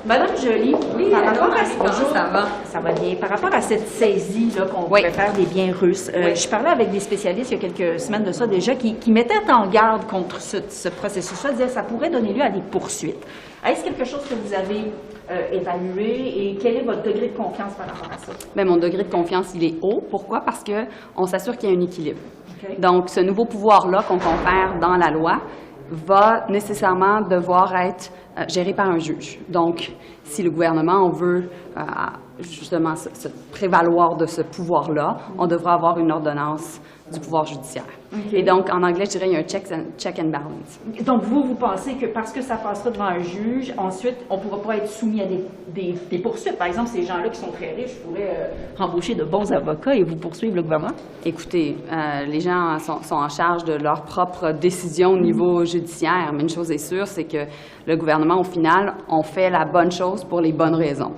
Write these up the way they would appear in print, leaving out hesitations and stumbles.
Madame Joly, oui, par rapport à bonjour, ça va? Ça va bien. Par rapport à cette saisie qu'on pourrait faire des biens russes, je parlais avec des spécialistes il y a quelques semaines de ça déjà qui mettaient en garde contre ce processus-là, disaient que ça pourrait donner lieu à des poursuites. Est-ce quelque chose que vous avez évalué et quel est votre degré de confiance par rapport à ça? Bien, mon degré de confiance, il est haut. Pourquoi? Parce qu'on s'assure qu'il y a un équilibre. Okay. Donc, ce nouveau pouvoir-là qu'on confère dans la loi va nécessairement devoir être géré par un juge. Donc, si le gouvernement veut justement se prévaloir de ce pouvoir-là, on devra avoir une ordonnance du pouvoir judiciaire. Okay. Et donc, en anglais, je dirais, il y a un check and balance. Donc, vous pensez que parce que ça passera devant un juge, ensuite, on ne pourra pas être soumis à des poursuites? Par exemple, ces gens-là qui sont très riches pourraient embaucher de bons avocats et vous poursuivre le gouvernement? Écoutez, les gens sont en charge de leurs propres décisions au niveau judiciaire, mais une chose est sûre, c'est que le gouvernement, au final, on fait la bonne chose pour les bonnes raisons.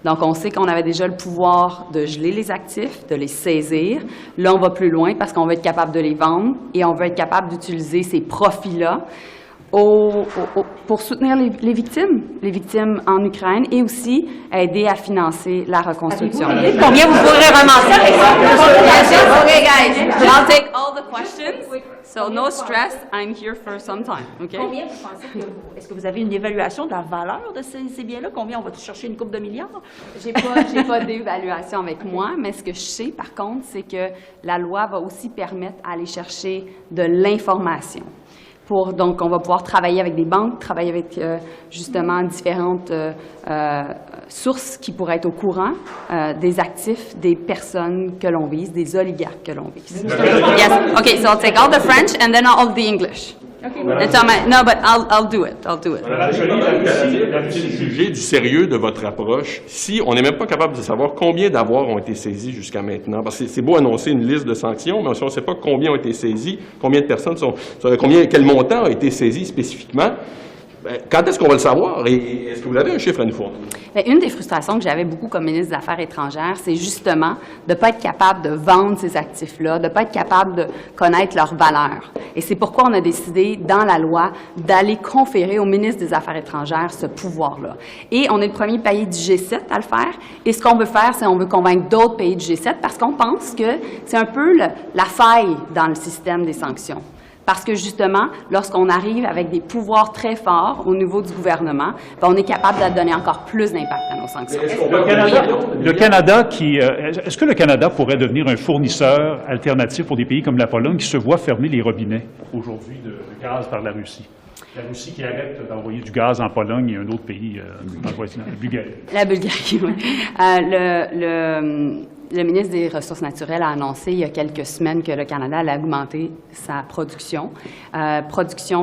Donc, on sait qu'on avait déjà le pouvoir de geler les actifs, de les saisir. Là, on va plus loin parce qu'on veut être capable de les vendre et on veut être capable d'utiliser ces profits-là pour soutenir les victimes en Ukraine et aussi aider à financer la reconstruction. Combien vous pourrez ramasser avec ça? Okay, guys, I'll take all the questions. So no stress, I'm here for some time. Okay? Combien vous pensez est-ce que vous avez une évaluation de la valeur de ces biens-là? Combien on va chercher une coupe de milliards? J'ai pas d'évaluation avec moi, mais ce que je sais, par contre, c'est que la loi va aussi permettre d'aller chercher de l'information. Donc, on va pouvoir travailler avec des banques, travailler avec, justement, différentes sources qui pourraient être au courant des actifs des personnes que l'on vise, des oligarques que l'on vise. Yes. Okay, so I'll take all the French and then all the English. Okay. No, but I'll do it. I'll do it. Jugez du sérieux de votre approche. Si on n'est même pas capable de savoir combien d'avoirs ont été saisis jusqu'à maintenant, parce que c'est beau annoncer une liste de sanctions, mais si on ne sait pas combien ont été saisis, combien de personnes quel montant a été saisi spécifiquement, quand est-ce qu'on va le savoir? Et est-ce que vous avez un chiffre à nous fournir? Bien, une des frustrations que j'avais beaucoup comme ministre des Affaires étrangères, c'est justement de ne pas être capable de vendre ces actifs-là, de ne pas être capable de connaître leur valeur. Et c'est pourquoi on a décidé, dans la loi, d'aller conférer au ministre des Affaires étrangères ce pouvoir-là. Et on est le premier pays du G7 à le faire. Et ce qu'on veut faire, c'est qu'on veut convaincre d'autres pays du G7 parce qu'on pense que c'est un peu la faille dans le système des sanctions. Parce que, justement, lorsqu'on arrive avec des pouvoirs très forts au niveau du gouvernement, bien, on est capable de donner encore plus d'impact à nos sanctions. Est-ce que le Canada pourrait devenir un fournisseur alternatif pour des pays comme la Pologne qui se voient fermer les robinets aujourd'hui de gaz par la Russie? La Russie qui arrête d'envoyer du gaz en Pologne et un autre pays dans le voisinage, la Bulgarie. La Bulgarie, oui. Le ministre des Ressources naturelles a annoncé il y a quelques semaines que le Canada allait augmenter sa production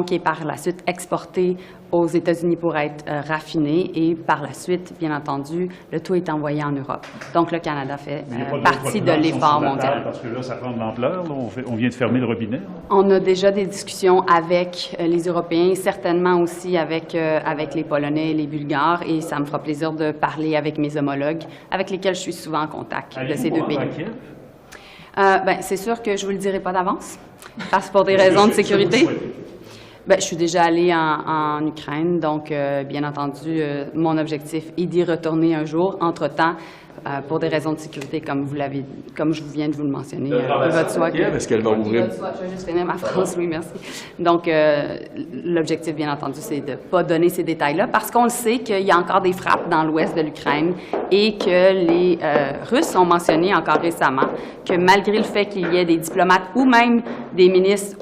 qui est par la suite exportée aux États-Unis pour être raffinée et par la suite, bien entendu, le tout est envoyé en Europe. Donc, le Canada fait partie de l'effort mondial. Parce que là, ça prend de l'ampleur. On vient de fermer le robinet. On a déjà des discussions avec les Européens, certainement aussi avec les Polonais et les Bulgares, et ça me fera plaisir de parler avec mes homologues, avec lesquels je suis souvent en contact de ces deux pays. C'est sûr que je ne vous le dirai pas d'avance, parce que pour des raisons de sécurité. Bien, je suis déjà allée en Ukraine, donc bien entendu, mon objectif est d'y retourner un jour. Entre-temps, pour des raisons de sécurité, comme je viens de vous le mentionner. Est-ce qu'elle va ouvrir? Je vais juste finir ma phrase, oui, merci. Donc, l'objectif, bien entendu, c'est de ne pas donner ces détails-là, parce qu'on le sait qu'il y a encore des frappes dans l'ouest de l'Ukraine et que les Russes ont mentionné encore récemment que malgré le fait qu'il y ait des diplomates ou même des ministres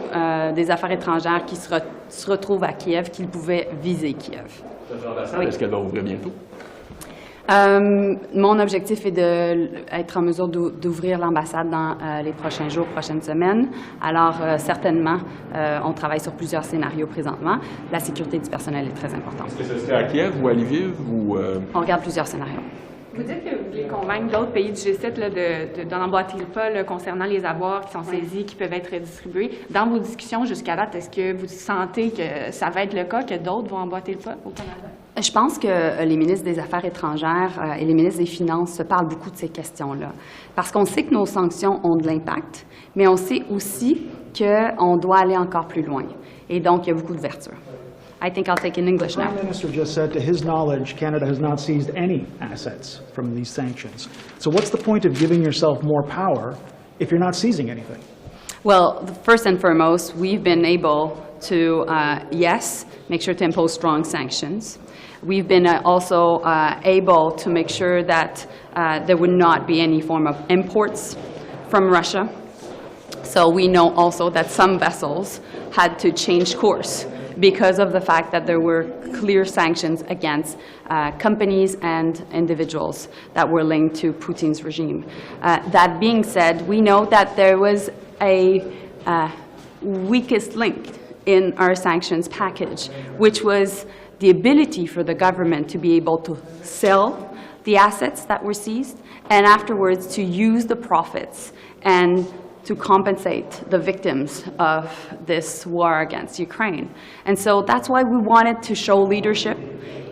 des Affaires étrangères qui se retrouvent à Kiev, qu'ils pouvaient viser Kiev. Oui. Est-ce qu'elle va ouvrir bientôt? Mon objectif est d'être en mesure d'ouvrir l'ambassade dans les prochains jours, prochaines semaines. Alors, certainement, on travaille sur plusieurs scénarios présentement. La sécurité du personnel est très importante. Est-ce que ce serait à Kiev ou à Lviv? On regarde plusieurs scénarios. Vous dites que vous voulez convaincre d'autres pays du G7 d'emboîter le pas concernant les avoirs qui sont saisis, qui peuvent être redistribués. Dans vos discussions jusqu'à date, est-ce que vous sentez que ça va être le cas, que d'autres vont emboîter le pas au Canada? Je pense que les ministres des Affaires étrangères et les ministres des Finances se parlent beaucoup de ces questions-là. Parce qu'on sait que nos sanctions ont de l'impact, mais on sait aussi qu'on doit aller encore plus loin. Et donc, il y a beaucoup d'ouverture. I think I'll take in English The now. Prime Minister just said, to his knowledge, Canada has not seized any assets from these sanctions. So what's the point of giving yourself more power if you're not seizing anything? Well, first and foremost, we've been able to, yes, make sure to impose strong sanctions. We've been also able to make sure that there would not be any form of imports from Russia. So we know also that some vessels had to change course because of the fact that there were clear sanctions against companies and individuals that were linked to Putin's regime. That being said, we know that there was a weakest link in our sanctions package, which was the ability for the government to be able to sell the assets that were seized and afterwards to use the profits and to compensate the victims of this war against Ukraine. And so that's why we wanted to show leadership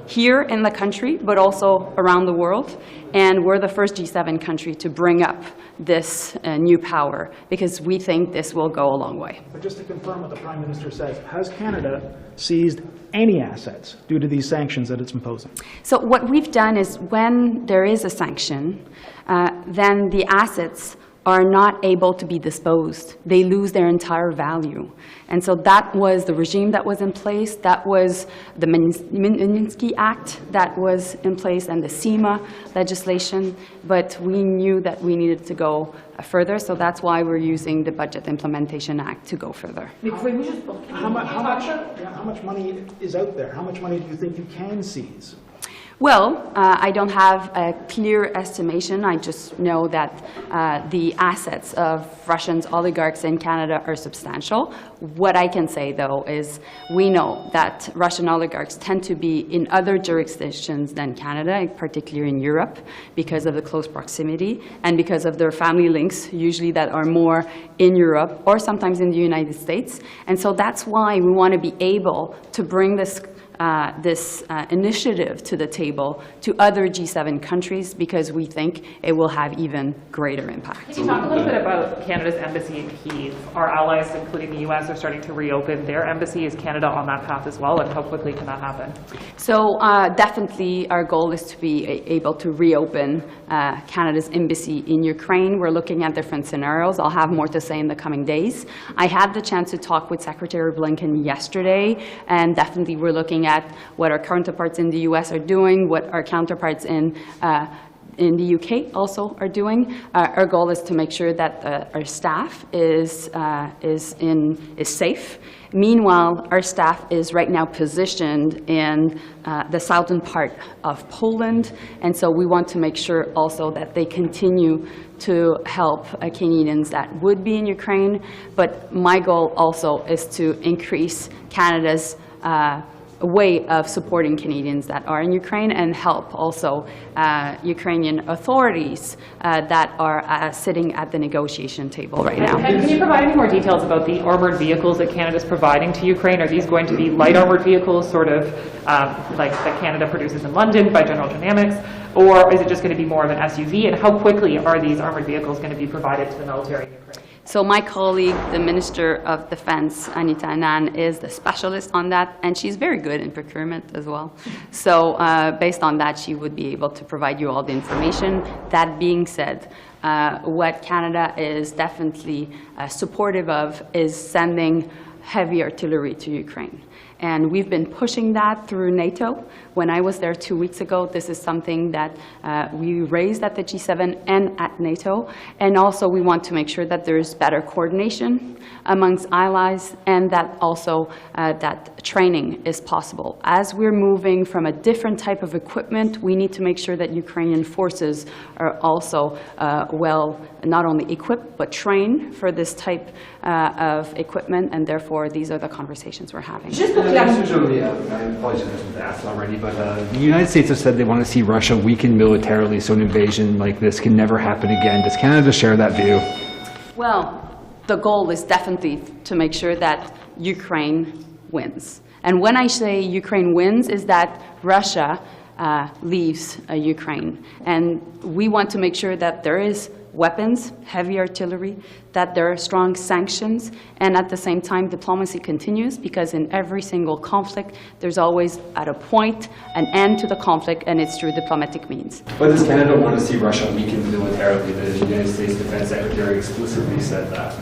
here in the country, but also around the world. And we're the first G7 country to bring up this new power, because we think this will go a long way. But just to confirm what the Prime Minister says, has Canada seized any assets due to these sanctions that it's imposing? So what we've done is when there is a sanction, then the assets are not able to be disposed. They lose their entire value. And so that was the regime that was in place, that was the Emergencies Act that was in place, and the SEMA legislation, but we knew that we needed to go further, so that's why we're using the Budget Implementation Act to go further. How much money is out there? How much money do you think you can seize? Well, I don't have a clear estimation. I just know that the assets of Russian oligarchs in Canada are substantial. What I can say, though, is we know that Russian oligarchs tend to be in other jurisdictions than Canada, particularly in Europe, because of the close proximity and because of their family links, usually that are more in Europe or sometimes in the United States. And so that's why we want to be able to bring this initiative to the table to other G7 countries, because we think it will have even greater impact. Can you talk a little bit about Canada's embassy in Kyiv? Our allies, including the U.S., are starting to reopen their embassy. Is Canada on that path as well, and how quickly can that happen? So definitely our goal is to be able to reopen Canada's embassy in Ukraine. We're looking at different scenarios. I'll have more to say in the coming days. I had the chance to talk with Secretary Blinken yesterday, and definitely we're looking at what our counterparts in the U.S. are doing, what our counterparts in the UK also are doing. Our goal is to make sure that our staff is safe. Meanwhile, our staff is right now positioned in the southern part of Poland, and so we want to make sure also that they continue to help Canadians that would be in Ukraine. But my goal also is to increase Canada's way of supporting Canadians that are in Ukraine and help also Ukrainian authorities that are sitting at the negotiation table right now. And can you provide any more details about the armored vehicles that Canada is providing to Ukraine? Are these going to be light armored vehicles, sort of like that Canada produces in London by General Dynamics, or is it just going to be more of an SUV? And how quickly are these armored vehicles going to be provided to the military in Ukraine? So my colleague, the Minister of Defense, Anita Anand, is the specialist on that, and she's very good in procurement as well. So based on that, she would be able to provide you all the information. That being said, what Canada is definitely supportive of is sending heavy artillery to Ukraine. And we've been pushing that through NATO. When I was there 2 weeks ago, this is something that we raised at the G7 and at NATO. And also we want to make sure that there's better coordination amongst allies, and that also that training is possible. As we're moving from a different type of equipment, we need to make sure that Ukrainian forces are also well, not only equipped, but trained for this type of equipment, and therefore these are the conversations we're having. I apologize if this was asked already, but the United States has said they want to see Russia weakened militarily, so an invasion like this can never happen again. Does Canada share that view? Well, the goal is definitely to make sure that Ukraine wins. And when I say Ukraine wins, is that Russia leaves Ukraine. And we want to make sure that there is weapons, heavy artillery, that there are strong sanctions, and at the same time, diplomacy continues, because in every single conflict, there's always, at a point, an end to the conflict, and it's through diplomatic means. But does Canada want to see Russia weakened militarily? The United States Defense Secretary explicitly said that.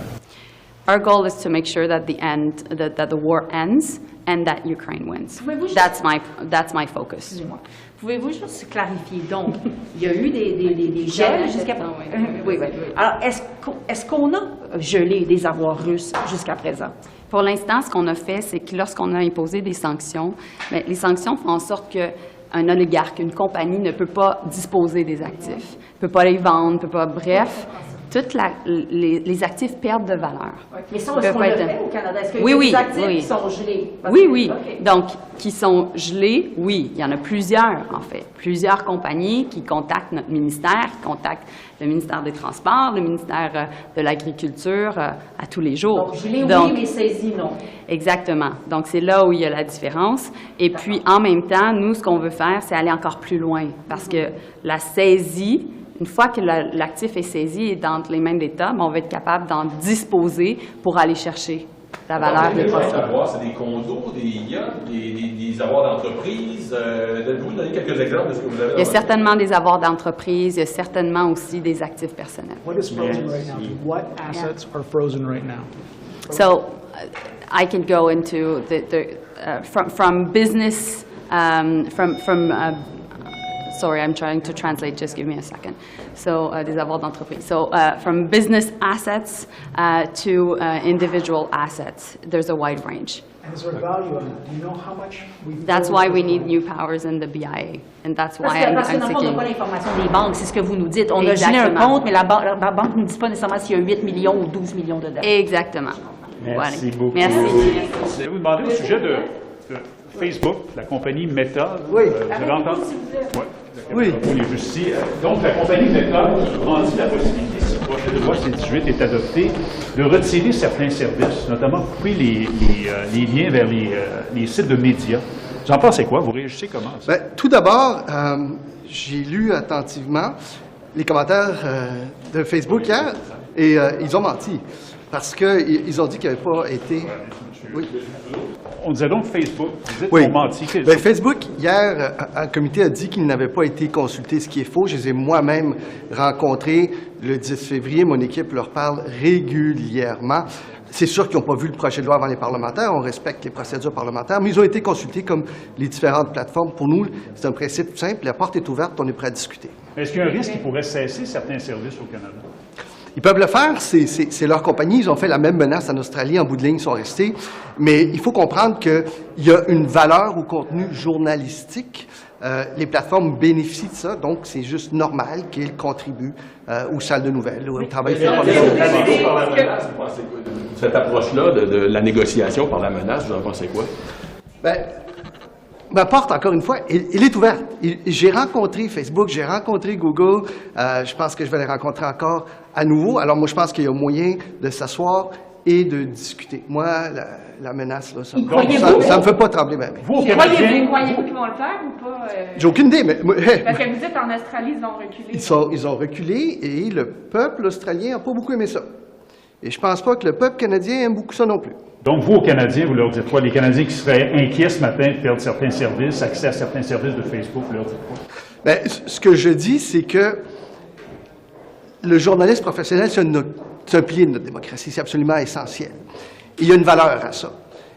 Our goal is to make sure that that the war ends and that Ukraine wins. That's my focus. Excusez-moi. Pouvez-vous juste clarifier? Donc, il y a eu des gels jusqu'à présent. Oui. Alors, est-ce qu'on a gelé des avoirs russes jusqu'à présent? Pour l'instant, ce qu'on a fait, c'est que lorsqu'on a imposé des sanctions, mais les sanctions font en sorte qu'un oligarque, une compagnie ne peut pas disposer des actifs, ne peut pas les vendre, bref, les actifs perdent de valeur. Mais ça, est-ce qu'on le fait au Canada? Est-ce qu'il y a des actifs qui sont gelés? Oui. Okay. Donc, qui sont gelés, oui. Il y en a plusieurs, en fait. Plusieurs compagnies qui contactent notre ministère, qui contactent le ministère des Transports, le ministère de l'Agriculture à tous les jours. Donc, gelés, oui, mais saisis, non. Exactement. Donc, c'est là où il y a la différence. Et puis, en même temps, nous, ce qu'on veut faire, c'est aller encore plus loin. Parce que la saisie, une fois que l'actif est saisi et dans les mains de l'État, on va être capable d'en disposer pour aller chercher la valeur des profits. C'est des condos, des yachts, des avoirs d'entreprise. Vous donner quelques exemples de ce que vous avez. Il y a certainement des avoirs d'entreprise, il y a certainement aussi des actifs personnels. What is frozen right now? What assets are frozen right now? So I can go into from business, sorry, I'm trying to translate, just give me a second. So, des avoirs d'entreprise. So, from business assets to individual assets, there's a wide range. And is there value on that? Do you know how much we've... That's why we need new powers in the BIA, and that's why Parce que dans le fond, on n'a pas l'information des banques, c'est ce que vous nous dites. On a gelé un compte, mais la banque ne nous dit pas nécessairement s'il y a 8 millions ou 12 millions de dettes. Exactement. Merci beaucoup. Merci. Je vais vous demander au sujet de Facebook, la compagnie Meta. Oui. Vous avez entendu? Oui. Donc, la compagnie Meta grandit la possibilité, si le projet de loi C-18 est adopté, de retirer certains services, notamment couper les liens vers les sites de médias. Vous en pensez quoi? Vous réagissez comment? Bien, tout d'abord, j'ai lu attentivement les commentaires de Facebook hier et ils ont menti parce qu'ils ont dit qu'il n'avait pas été... Oui. On disait donc Facebook, vous dites Oui. qu'on mentit. Bien, Facebook, hier, un comité a dit qu'il n'avait pas été consulté, ce qui est faux. Je les ai moi-même rencontrés le 10 février. Mon équipe leur parle régulièrement. C'est sûr qu'ils n'ont pas vu le projet de loi avant les parlementaires. On respecte les procédures parlementaires, mais ils ont été consultés comme les différentes plateformes. Pour nous, c'est un principe simple. La porte est ouverte, on est prêt à discuter. Est-ce qu'il y a un risque qu'ils pourraient cesser certains services au Canada? Ils peuvent le faire, c'est leur compagnie. Ils ont fait la même menace en Australie. En bout de ligne, ils sont restés. Mais il faut comprendre qu'il y a une valeur au contenu journalistique. Les plateformes bénéficient de ça, donc c'est juste normal qu'ils contribuent aux salles de nouvelles, au travail fait par les autres. Cette approche-là de la négociation par la menace, vous en pensez quoi? Bien, ma porte, encore une fois, elle est ouverte. J'ai rencontré Facebook, j'ai rencontré Google. Je pense que je vais les rencontrer encore à nouveau. Alors moi, je pense qu'il y a moyen de s'asseoir et de discuter. Moi, la menace, là, ça me fait pas trembler même. Vous, Canadiens, Croyez-vous qu'ils vont le faire ou pas? J'ai aucune idée, mais... Parce que vous dites en Australie, ils ont reculé. Ils ont reculé et le peuple australien n'a pas beaucoup aimé ça. Et je pense pas que le peuple canadien aime beaucoup ça non plus. donc vous, aux Canadiens, vous leur dites quoi? Les Canadiens qui seraient inquiets ce matin de perdre certains services, accès à certains services de Facebook, vous leur dites quoi? Bien, ce que je dis, c'est que le journalisme professionnel, c'est un pilier de notre démocratie. C'est absolument essentiel. Et il y a une valeur à ça.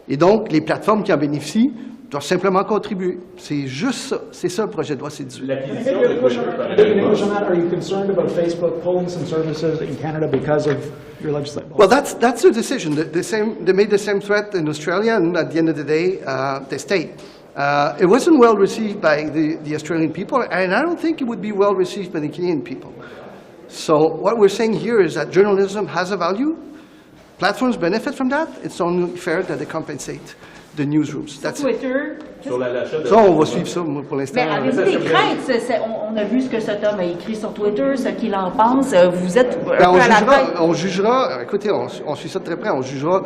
Et donc, les plateformes qui en bénéficient doivent simplement contribuer. C'est juste ça. C'est ça le projet de loi C-18. L'acquisition de Twitter. Are you concerned about Facebook pulling some services in Canada because of your legislation? Well, that's their decision. They made the same threat in Australia, and at the end of the day, they stayed. It wasn't well received by the Australian people, and I don't think it would be well received by the Canadian people. So what we're saying here is that journalism has a value. Platforms benefit from that. It's only fair that they compensate the newsrooms. That's it. Twitter. Sur l'achat de... Ça, on va suivre ça, moi, pour l'instant. Mais avez-vous des craintes? On a vu ce que cet homme a écrit sur Twitter, ce qu'il en pense. Vous êtes un peu à la tête. On jugera, écoutez, on suit ça de très près, on jugera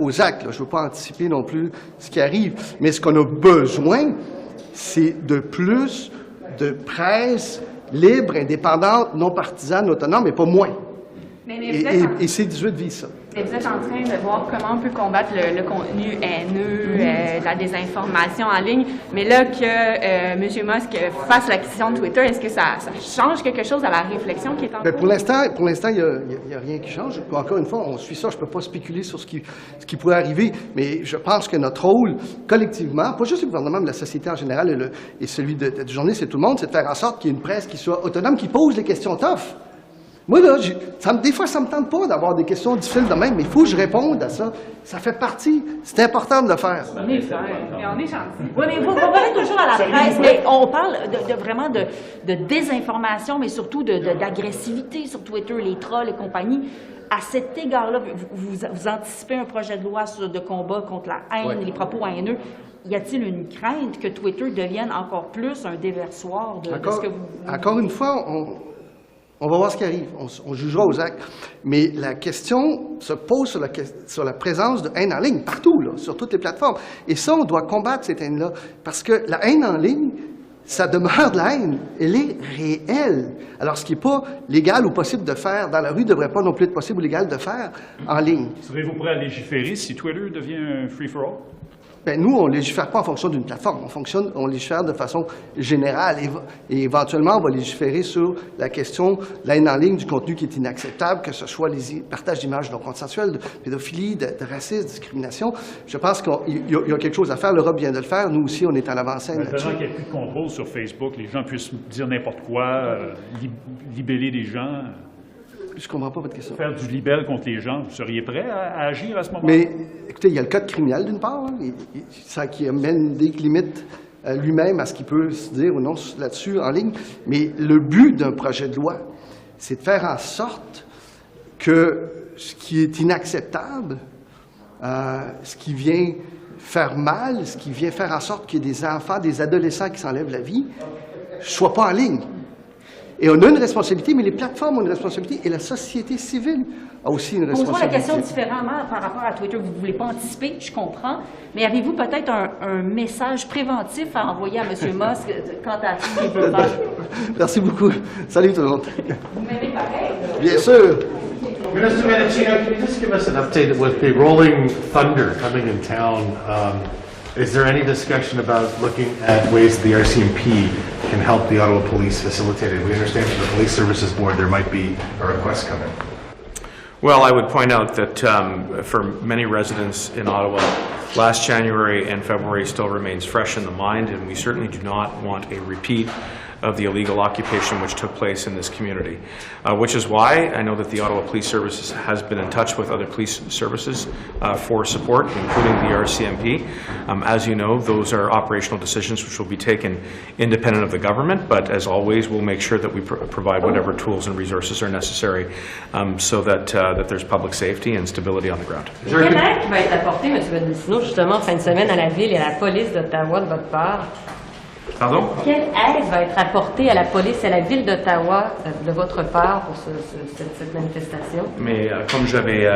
aux actes. Là. Je ne veux pas anticiper non plus ce qui arrive. Mais ce qu'on a besoin, c'est de plus de presse libre, indépendante, non partisane, autonome, mais pas moins. Mais Et C-18 vise ça. Mais vous êtes en train de voir comment on peut combattre le contenu haineux, la désinformation en ligne. Mais là que M. Musk fasse l'acquisition de Twitter, est-ce que ça change quelque chose à la réflexion qui est en cours? Pour l'instant, il n'y a rien qui change. Encore une fois, on suit ça. Je ne peux pas spéculer sur ce qui pourrait arriver. Mais je pense que notre rôle, collectivement, pas juste le gouvernement, mais la société en général et celui du journaliste et tout le monde, c'est de faire en sorte qu'il y ait une presse qui soit autonome, qui pose les questions tough. Moi, là, des fois, ça me tente pas d'avoir des questions difficiles de même, mais il faut que je réponde à ça. Ça fait partie. C'est important de le faire. On est gentil. Oui, mais vous revenez toujours à la presse, mais on parle vraiment de désinformation, mais surtout d'agressivité sur Twitter, les trolls et compagnie. À cet égard-là, vous anticipez un projet de loi de combat contre la haine, les propos haineux. Y a-t-il une crainte que Twitter devienne encore plus un déversoir de ce que vous... Encore une fois, on va voir ce qui arrive. On jugera aux actes. Mais la question se pose sur la présence de haine en ligne, partout, là, sur toutes les plateformes. Et ça, on doit combattre cette haine-là. Parce que la haine en ligne, ça demeure de la haine. Elle est réelle. Alors, ce qui n'est pas légal ou possible de faire dans la rue ne devrait pas non plus être possible ou légal de faire en ligne. Serez-vous prêt à légiférer si Twitter devient un free-for-all? Bien, nous, on ne légifère pas en fonction d'une plateforme. On légifère de façon générale. Et éventuellement, on va légiférer sur la question de la haine en ligne, du contenu qui est inacceptable, que ce soit les partages d'images non consensuelles, de pédophilie, de racisme, de discrimination. Je pense qu'il y a quelque chose à faire. L'Europe vient de le faire. Nous aussi, on est en avant-scène là-dessus. Maintenant qu'il n'y a plus de contrôle sur Facebook, les gens puissent dire n'importe quoi, libeller les gens. Je ne comprends pas votre question. Faire du libelle contre les gens, vous seriez prêt à agir à ce moment-là? Mais, écoutez, il y a le code criminel, d'une part, ça qui amène des limites lui-même à ce qu'il peut se dire ou non là-dessus en ligne. Mais le but d'un projet de loi, c'est de faire en sorte que ce qui est inacceptable, ce qui vient faire mal, ce qui vient faire en sorte qu'il y ait des enfants, des adolescents qui s'enlèvent la vie, ne soit pas en ligne. Et on a une responsabilité, mais les plateformes ont une responsabilité et la société civile a aussi une responsabilité. Posons la question différemment par rapport à Twitter. Vous ne voulez pas anticiper, je comprends, mais avez-vous peut-être un message préventif à envoyer à M. Musk quant à ce qu'il veut faire? Merci beaucoup. Salut tout le monde. Vous m'aimez pareil? Bien sûr. Minister Mendocino, can you just give us an update with the rolling thunder coming in town? Is there any discussion about looking at ways the RCMP can help the Ottawa Police facilitate it? We understand from the Police Services Board there might be a request coming. Well, I would point out that for many residents in Ottawa, last January and February still remains fresh in the mind, and we certainly do not want a repeat of the illegal occupation which took place in this community, which is why I know that the Ottawa Police Services has been in touch with other police services for support, including the RCMP. As you know, those are operational decisions which will be taken independent of the government, but as always, we'll make sure that we provide whatever tools and resources are necessary so that there's public safety and stability on the ground. Quelle aide qui va être apportée, M. Mendocino, justement, en fin de semaine à la Ville et à la police d'Ottawa de votre part? Pardon? Quelle aide va être apportée à la police et à la Ville d'Ottawa de votre part pour cette manifestation? Mais comme j'avais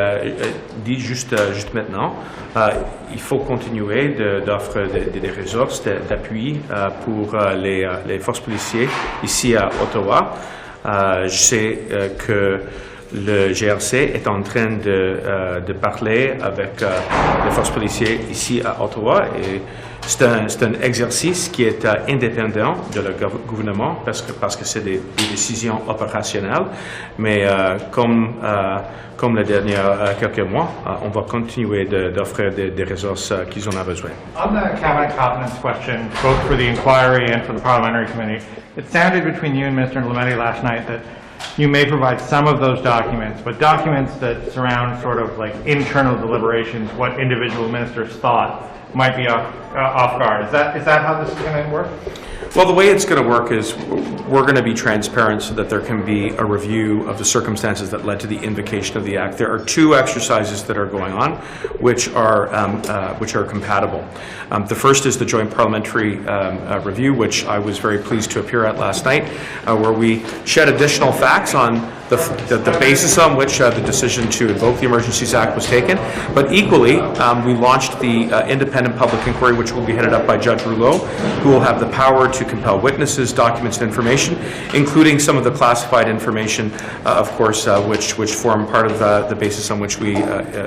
dit juste maintenant, il faut continuer d'offrir des ressources d'appui pour les forces policières ici à Ottawa. Je sais que le GRC est en train de parler avec les forces policières ici à Ottawa et c'est un exercice qui est indépendant de le gouvernement parce que c'est des décisions opérationnelles, mais comme les derniers quelques mois, on va continuer d'offrir des ressources qu'ils en ont besoin. On the cabinet competence question, both for the inquiry and for the parliamentary committee, it sounded between you and Mr. Lametti last night that you may provide some of those documents, but documents that surround sort of like internal deliberations, what individual ministers thought might be off guard. Is that how this is going to work? Well, the way it's going to work is we're going to be transparent so that there can be a review of the circumstances that led to the invocation of the Act. There are two exercises that are going on which are compatible. The first is the joint parliamentary review, which I was very pleased to appear at last night, where we shed additional facts on the basis on which the decision to invoke the Emergencies Act was taken. But equally, we launched the independent public inquiry, which will be headed up by Judge Rouleau, who will have the power to compel witnesses, documents, and information, including some of the classified information, of course, which form part of the basis on which we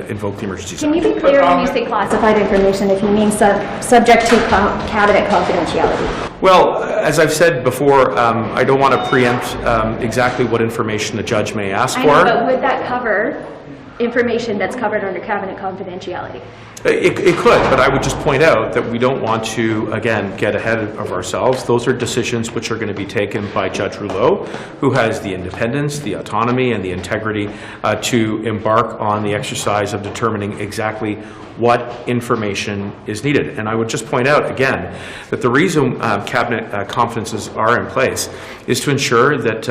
invoke the Emergencies Act. Can you be clear when you say classified information, if you mean subject to cabinet confidentiality? Well, as I've said before, I don't want to preempt exactly what information the judge may ask I for. know, but would that cover information that's covered under cabinet confidentiality? It could, but I would just point out that we don't want to, again, get ahead of ourselves. Those are decisions which are going to be taken by Judge Rouleau, who has the independence, the autonomy, and the integrity to embark on the exercise of determining exactly what information is needed. And I would just point out, again, that the reason cabinet confidences are in place is to ensure that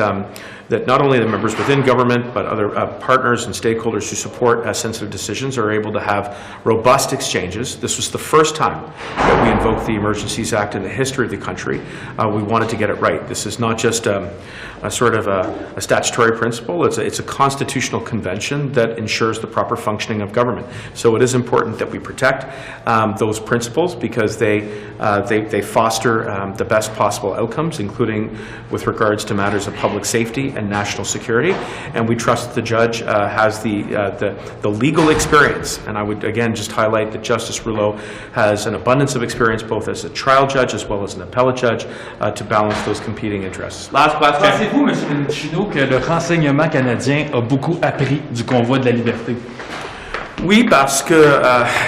that not only the members within government, but other partners and stakeholders who support sensitive decisions are able to have robust exchanges. This was the first time that we invoked the Emergencies Act in the history of the country. We wanted to get it right. This is not just a sort of a statutory principle. It's a constitutional convention that ensures the proper functioning of government. So it is important that we protect those principles because they foster the best possible outcomes, including with regards to matters of public safety and national security. And we trust that the judge has the legal experience. And I would again just highlight that Justice Rouleau has an abundance of experience both as a trial judge as well as an appellate judge to balance those competing interests. Last question. Pensez-vous, M. Chino, que le renseignement canadien a beaucoup appris du convoi de la liberté? Oui, parce que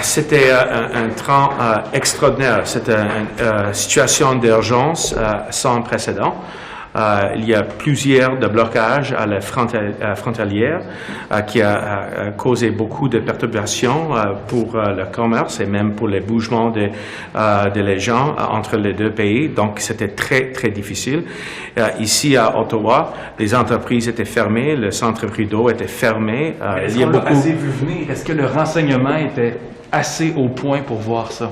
c'était un temps extraordinaire. C'était une situation d'urgence sans précédent. Il y a plusieurs de blocages à la frontalière qui a causé beaucoup de perturbations pour le commerce et même pour les bougements des gens entre les deux pays. Donc, c'était très, très difficile. Ici, à Ottawa, les entreprises étaient fermées, le centre Rideau était fermé. Est-ce qu'on l'a assez vu venir? Est-ce que le renseignement était assez au point pour voir ça?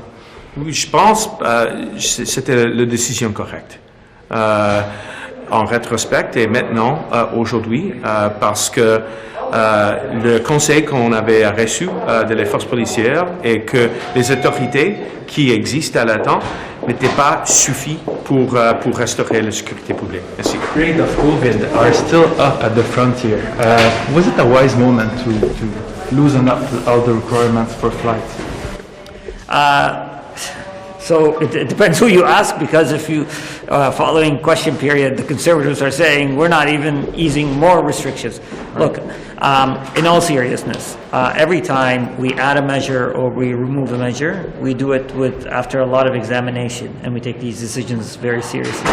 Oui, je pense que c'était la décision correcte. En rétrospect et maintenant, aujourd'hui, parce que le conseil qu'on avait reçu de les forces policières et que les autorités qui existent à l'instant n'étaient pas suffisantes pour restaurer la sécurité publique. Merci. The rate of COVID are still up at the frontier. Was it a wise moment to loosen up all the requirements for flights? So it depends who you ask, because if you, following question period, the Conservatives are saying we're not even easing more restrictions. Look, in all seriousness, every time we add a measure or we remove a measure, we do it after a lot of examination, and we take these decisions very seriously.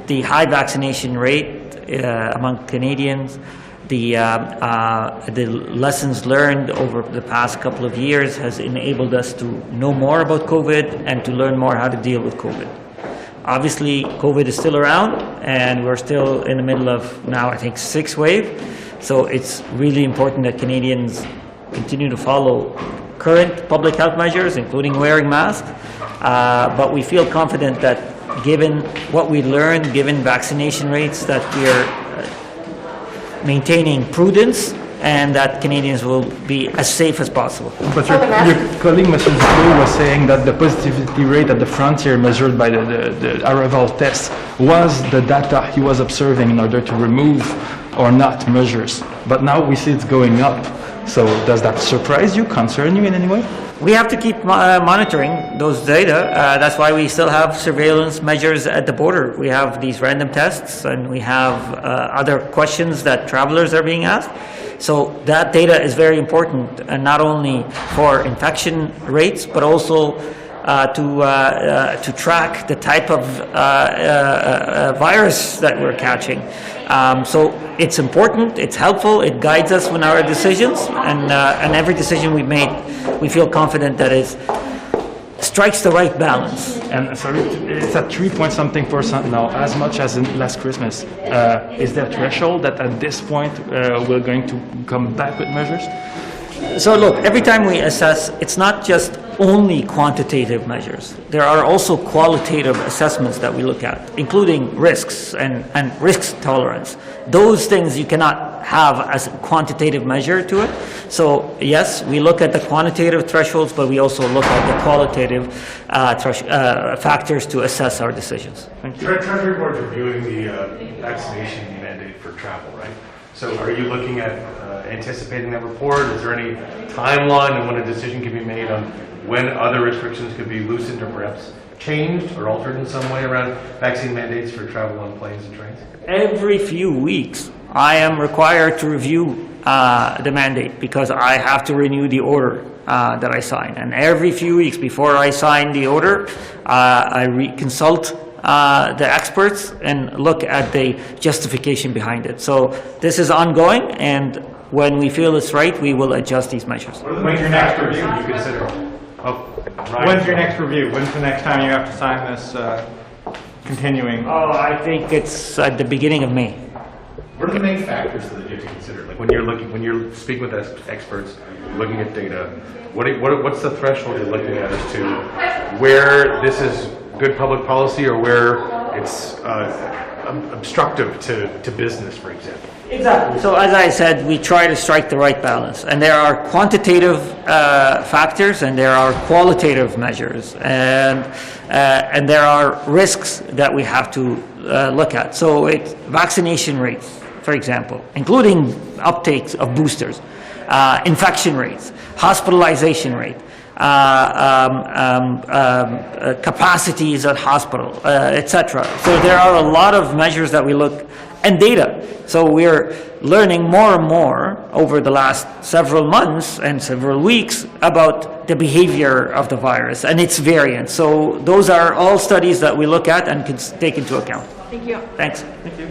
The high vaccination rate among Canadians, the lessons learned over the past couple of years has enabled us to know more about COVID and to learn more how to deal with COVID. Obviously, COVID is still around, and we're still in the middle of now, I think, 6th wave. So it's really important that Canadians continue to follow current public health measures, including wearing masks. But we feel confident that given what we learned, given vaccination rates, that we are maintaining prudence and that Canadians will be as safe as possible. But your colleague, Mr. Duclos, was saying that the positivity rate at the frontier measured by the arrival test was the data he was observing in order to remove or not measures. But now we see it's going up. So does that surprise you, concern you in any way? We have to keep monitoring those data. That's why we still have surveillance measures at the border. We have these random tests, and we have other questions that travelers are being asked. So that data is very important, and not only for infection rates, but also to track the type of virus that we're catching. So it's important, it's helpful, it guides us in our decisions, and every decision we've made, we feel confident that it strikes the right balance. And sorry, it's at 3-point-something% now, as much as in last Christmas. Is there a threshold that at this point we're going to come back with measures? So look, every time we assess, it's not just only quantitative measures. There are also qualitative assessments that we look at, including risks and risk tolerance. Those things you cannot have as a quantitative measure to it. So yes, we look at the quantitative thresholds, but we also look at the qualitative factors to assess our decisions. Thank you. Treasury Board's reviewing the vaccination mandate for travel, right? So are you looking at anticipating that report? Is there any timeline on when a decision can be made on when other restrictions could be loosened or perhaps changed or altered in some way around vaccine mandates for travel on planes and trains? Every few weeks, I am required to review the mandate because I have to renew the order that I sign. And every few weeks before I sign the order, I consult the experts and look at the justification behind it. So this is ongoing, and when we feel it's right, we will adjust these measures. When's your next review you consider? When's your next review? When's the next time you have to sign this continuing? Oh, I think it's at the beginning of May. What are the main factors that you have to consider? Like when you're speaking with experts, looking at data, what's the threshold you're looking at as to where this is good public policy or where it's obstructive to business, for example? Exactly. So as I said, we try to strike the right balance. And there are quantitative factors and there are qualitative measures. And there are risks that we have to look at. So it's vaccination rates, for example, including uptakes of boosters, infection rates, hospitalization rate, capacities at hospital, etc. So there are a lot of measures that we look, and data. So we're learning more and more over the last several months and several weeks about the behavior of the virus and its variants. So those are all studies that we look at and can take into account. Thank you. Thanks. Thank you.